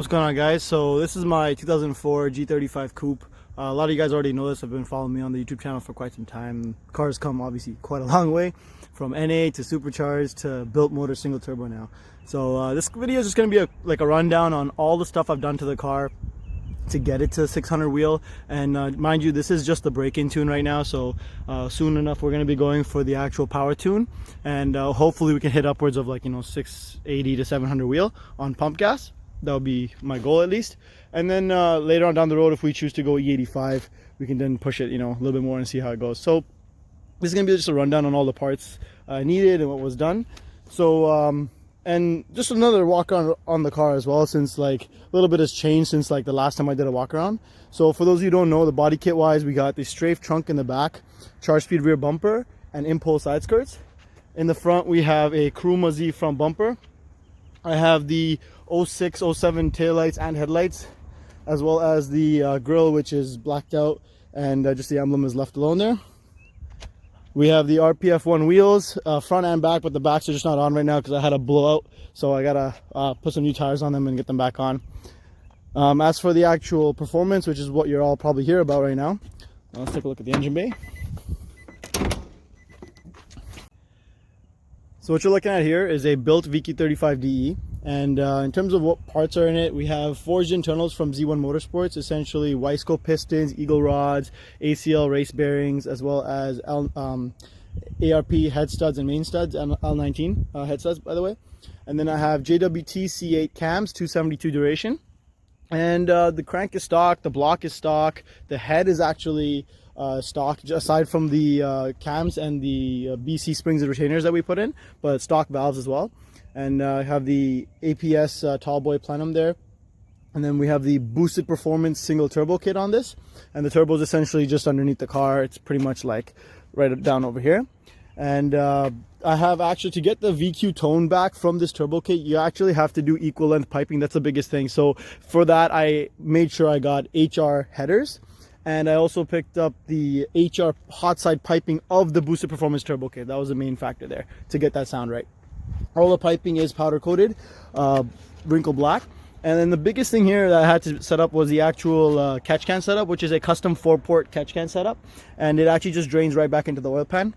What's going on, guys? So this is my 2004 G35 Coupe. A lot of you guys already know this. I've been following me on the YouTube channel for quite some time. Cars come obviously quite a long way, from NA to supercharged to built motor single turbo now. So this video is just going to be like a rundown on all the stuff I've done to the car to get it to 600 wheel. And mind you, this is just the break-in tune right now, so soon enough we're going to be going for the actual power tune, and hopefully we can hit upwards of, like, 680 to 700 wheel on pump gas. That would be my goal, at least. And then later on down the road, if we choose to go E85, we can then push it a little bit more and see how it goes. So this is going to be just a rundown on all the parts needed and what was done. So and just another walk around on the car as well, since like a little bit has changed since like the last time I did a walk around. So for those of you who don't know, the body kit wise, we got the strafe trunk in the back, charge speed rear bumper, and impulse side skirts. In the front we have a Kuruma Z front bumper. I have the 06, 07 taillights and headlights, as well as the grille, which is blacked out, and just the emblem is left alone there. We have the RPF1 wheels, front and back, but the backs are just not on right now because I had a blowout, so I gotta put some new tires on them and get them back on. As for the actual performance, which is what you're all probably here about right now, let's take a look at the engine bay. So what you're looking at here is a built VQ35DE, and in terms of what parts are in it, we have forged internals from Z1 Motorsports, essentially Weisco pistons, eagle rods, ACL Race Bearings, as well as ARP head studs and main studs, and L19 head studs, by the way. And then I have JWT C8 cams, 272 duration, and the crank is stock, the block is stock, the head is actually stock, aside from the cams and the BC springs and retainers that we put in, but stock valves as well. And I have the APS Tallboy Plenum there, and then we have the boosted performance single turbo kit on this, and the turbo is essentially just underneath the car. It's pretty much like right down over here. And I have actually, to get the VQ tone back from this turbo kit, you actually have to do equal length piping. That's the biggest thing. So for that, I made sure I got HR headers, and I also picked up the HR hot side piping of the boosted performance turbo kit. That was the main factor there to get that sound right. All the piping is powder coated, wrinkle black. And then the biggest thing here that I had to set up was the actual catch can setup, which is a custom 4-port catch can setup, and it actually just drains right back into the oil pan.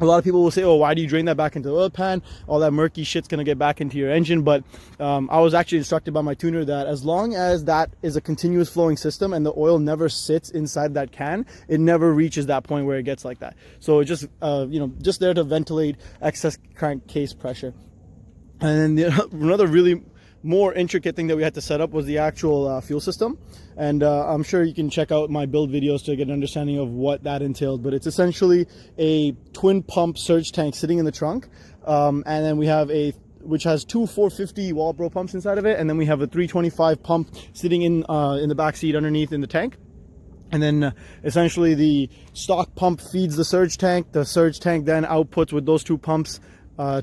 A lot of people will say, oh, why do you drain that back into the oil pan? All that murky shit's gonna get back into your engine. But I was actually instructed by my tuner that as long as that is a continuous flowing system and the oil never sits inside that can, it never reaches that point where it gets like that. So it just just there to ventilate excess crankcase pressure. And then another really more intricate thing that we had to set up was the actual fuel system, and I'm sure you can check out my build videos to get an understanding of what that entailed. But it's essentially a twin pump surge tank sitting in the trunk, and then we have which has two 450 Walbro pumps inside of it, and then we have a 325 pump sitting in the back seat underneath in the tank. And then essentially the stock pump feeds the surge tank. The surge tank then outputs with those two pumps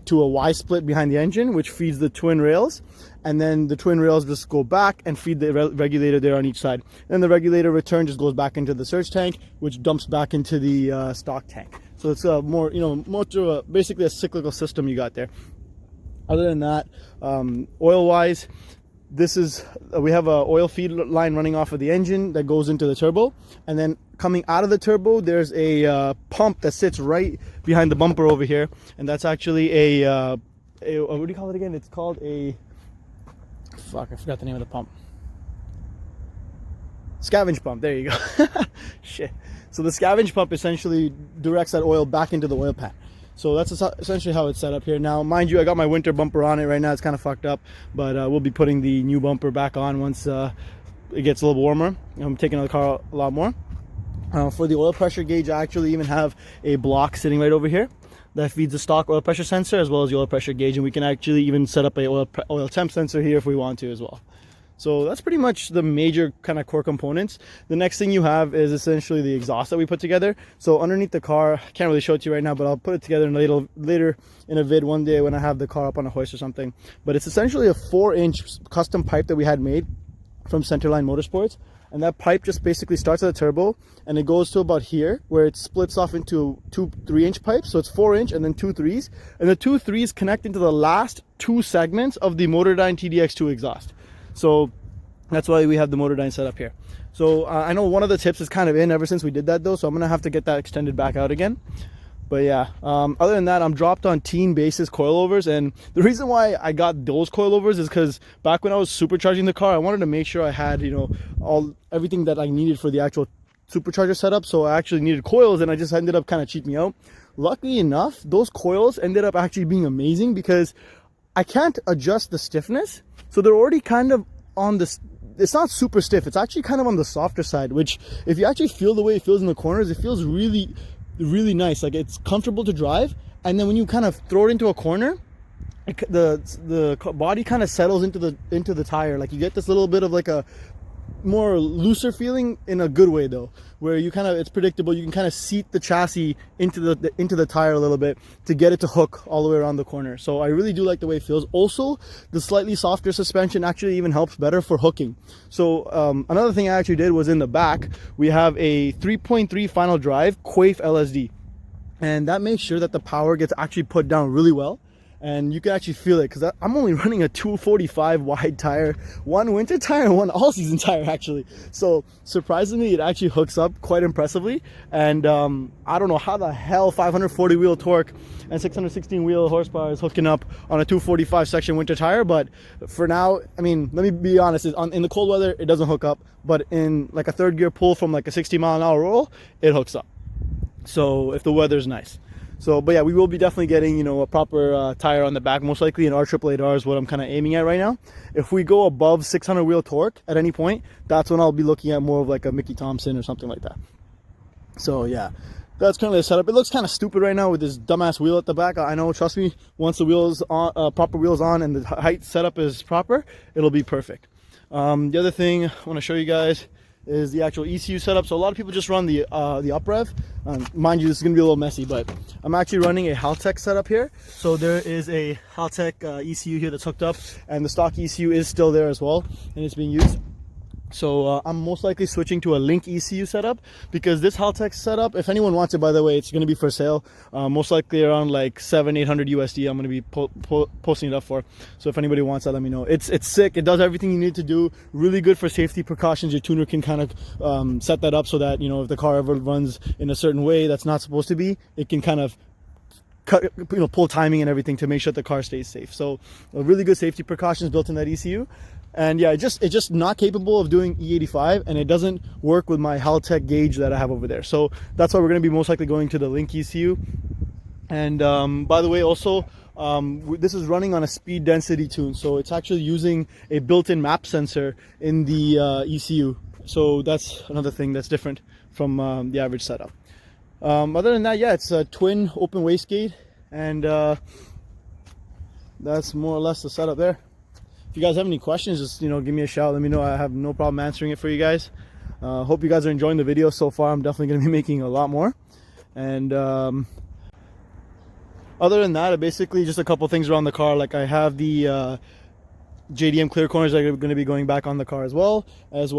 to a Y split behind the engine, which feeds the twin rails, and then the twin rails just go back and feed the regulator there on each side. Then the regulator return just goes back into the surge tank, which dumps back into the stock tank. So it's more, more to basically a cyclical system you got there. Other than that, oil wise, we have a oil feed line running off of the engine that goes into the turbo, and then coming out of the turbo there's a pump that sits right behind the bumper over here, and that's actually a what do you call it again? It's called I forgot the name of the pump. Scavenge pump, there you go. Shit. So the scavenge pump essentially directs that oil back into the oil pan. So that's essentially how it's set up here. Now, mind you, I got my winter bumper on it right now. It's kind of fucked up, but we'll be putting the new bumper back on once it gets a little warmer. I'm taking the car a lot more. For the oil pressure gauge, I actually even have a block sitting right over here that feeds the stock oil pressure sensor as well as the oil pressure gauge, and we can actually even set up a oil temp sensor here if we want to as well. So that's pretty much the major kind of core components. The next thing you have is essentially the exhaust that we put together. So underneath the car, I can't really show it to you right now, but I'll put it together later in a vid one day when I have the car up on a hoist or something. But it's essentially a 4-inch custom pipe that we had made from Centerline Motorsports. And that pipe just basically starts at the turbo and it goes to about here, where it splits off into two 3-inch pipes. So it's 4-inch and then 2 3s, and the 2 3s connect into the last 2 segments of the Motordyne TDX2 exhaust. So That's why we have the motor dyne set up here. So I know one of the tips is kind of in ever since we did that though, so I'm gonna have to get that extended back out again. But yeah, other than that, I'm dropped on teen basis coilovers, and the reason why I got those coilovers is because back when I was supercharging the car, I wanted to make sure I had, you know, everything that I needed for the actual supercharger setup. So I actually needed coils, and I just ended up kind of cheating me out. Luckily enough, those coils ended up actually being amazing because I can't adjust the stiffness, so they're already kind of on this. It's not super stiff, it's actually kind of on the softer side, which if you actually feel the way it feels in the corners, it feels really nice. Like, it's comfortable to drive, and then when you kind of throw it into a corner, the body kind of settles into the tire. Like, you get this little bit of like a more looser feeling in a good way though, where you kind of, it's predictable. You can kind of seat the chassis into the tire a little bit to get it to hook all the way around the corner. So I really do like the way it feels. Also, the slightly softer suspension actually even helps better for hooking. So another thing I actually did was in the back, we have a 3.3 final drive Quaife LSD, and that makes sure that the power gets actually put down really well. And you can actually feel it because I'm only running a 245 wide tire, one winter tire and one all-season tire actually. So surprisingly, it actually hooks up quite impressively. And I don't know how the hell 540 wheel torque and 616 wheel horsepower is hooking up on a 245 section winter tire. But for now, I mean, let me be honest, in the cold weather, it doesn't hook up. But in like a third gear pull from like a 60-mile-an-hour roll, it hooks up. So if the weather's nice. So, but yeah, we will be definitely getting, you know, a proper tire on the back, most likely an R888R is what I'm kind of aiming at right now. If we go above 600 wheel torque at any point, that's when I'll be looking at more of like a Mickey Thompson or something like that. So yeah, that's currently the setup. It looks kind of stupid right now with this dumbass wheel at the back. I know, trust me, once the wheels on, proper wheels on and the height setup is proper, it'll be perfect. The other thing I want to show you guys is the actual ECU setup. So a lot of people just run the up rev. Mind you, this is gonna be a little messy, but I'm actually running a Haltech setup here. So there is a Haltech ECU here that's hooked up, and the stock ECU is still there as well, and it's being used. So I'm most likely switching to a Link ECU setup because this Haltech setup, if anyone wants it, by the way, it's going to be for sale. Most likely around like $700-800 USD. I'm going to be posting it up for. So if anybody wants that, let me know. It's sick. It does everything you need to do. Really good for safety precautions. Your tuner can kind of set that up so that, you know, if the car ever runs in a certain way that's not supposed to be, it can kind of pull timing and everything to make sure the car stays safe. So really good safety precautions built in that ECU. And yeah, it's just not capable of doing E85, and it doesn't work with my Haltech gauge that I have over there. So that's why we're going to be most likely going to the Link ECU. And by the way, also, this is running on a speed density tune. So it's actually using a built-in map sensor in the ECU. So that's another thing that's different from the average setup. Other than that, yeah, it's a twin open wastegate, and that's more or less the setup there. If you guys have any questions, just, you know, give me a shout. Let me know. I have no problem answering it for you guys. Hope you guys are enjoying the video so far. I'm definitely going to be making a lot more. And other than that, basically just a couple things around the car. Like, I have the JDM clear corners that are going to be going back on the car as well as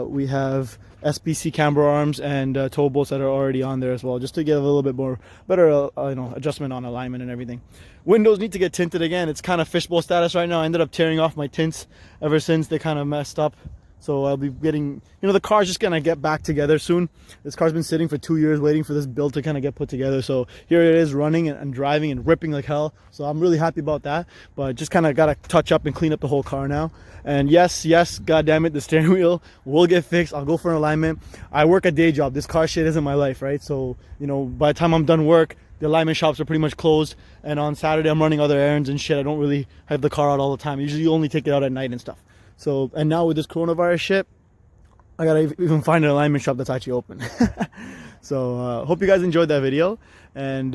we have SPC camber arms and toe bolts that are already on there as well, just to get a little bit more better adjustment on alignment and everything. Windows need to get tinted again. It's kind of fishbowl status right now. I ended up tearing off my tints ever since they kind of messed up. So I'll be getting, the car's just going to get back together soon. This car's been sitting for 2 years waiting for this build to kind of get put together. So here it is running and driving and ripping like hell. So I'm really happy about that. But just kind of got to touch up and clean up the whole car now. And yes, God damn it, the steering wheel will get fixed. I'll go for an alignment. I work a day job. This car shit isn't my life, right? So, by the time I'm done work, the alignment shops are pretty much closed. And on Saturday, I'm running other errands and shit. I don't really have the car out all the time. I usually only take it out at night and stuff. So, and now with this coronavirus shit, I gotta even find an alignment shop that's actually open. So, hope you guys enjoyed that video. And,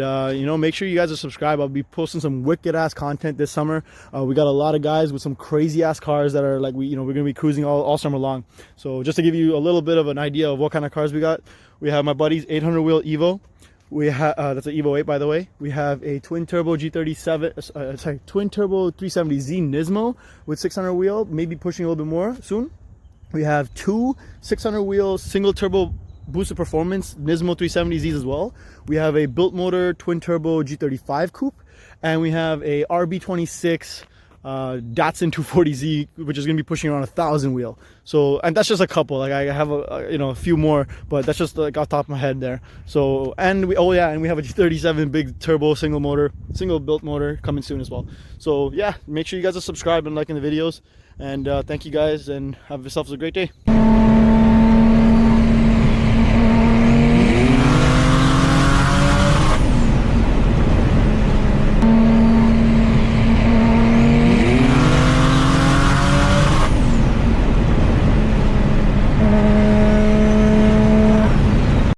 make sure you guys are subscribed. I'll be posting some wicked ass content this summer. We got a lot of guys with some crazy ass cars that are like, we're gonna be cruising all summer long. So just to give you a little bit of an idea of what kind of cars we got, we have my buddy's 800 wheel Evo. We have that's an Evo 8, by the way. We have a twin turbo G37, twin turbo 370Z Nismo with 600 wheel, maybe pushing a little bit more soon. We have two 600 wheel single turbo boosted performance Nismo 370Zs as well. We have a built motor twin turbo G35 Coupe, and we have a RB26 Datsun 240Z, which is going to be pushing around 1,000 wheel. So, and that's just a couple. Like I have a few more, but that's just like off the top of my head there. So, and we have a 37 big turbo single built motor coming soon as well. So yeah, make sure you guys are subscribed and liking the videos. And thank you guys, and have yourselves a great day.